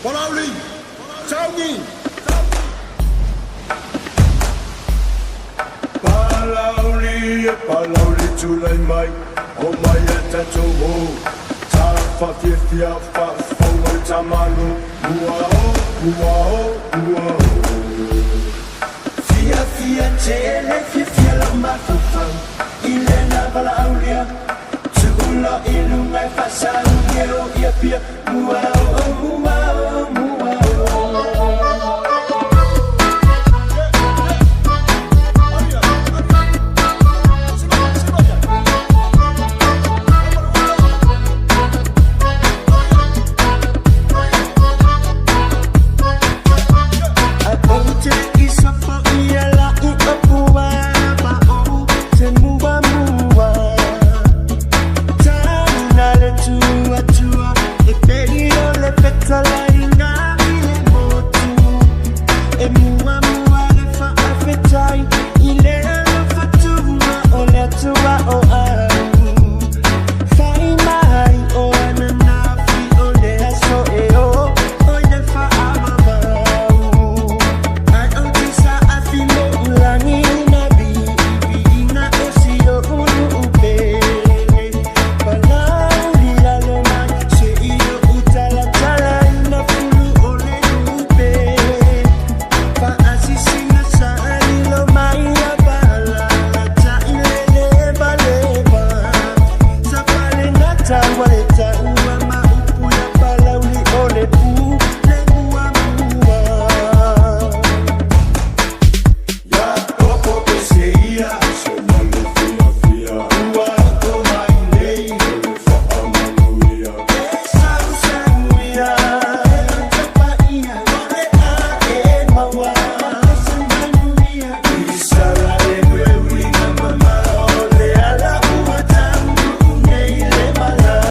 Palauli, Saungi. Palauli tulai mai, o mai e tatomo. Tafa fia fa fongo tamanu, ua o. Fia tele, fia la mafufang, ilena Palaulia. Tugula ilungai fasang, ia pia, ua o.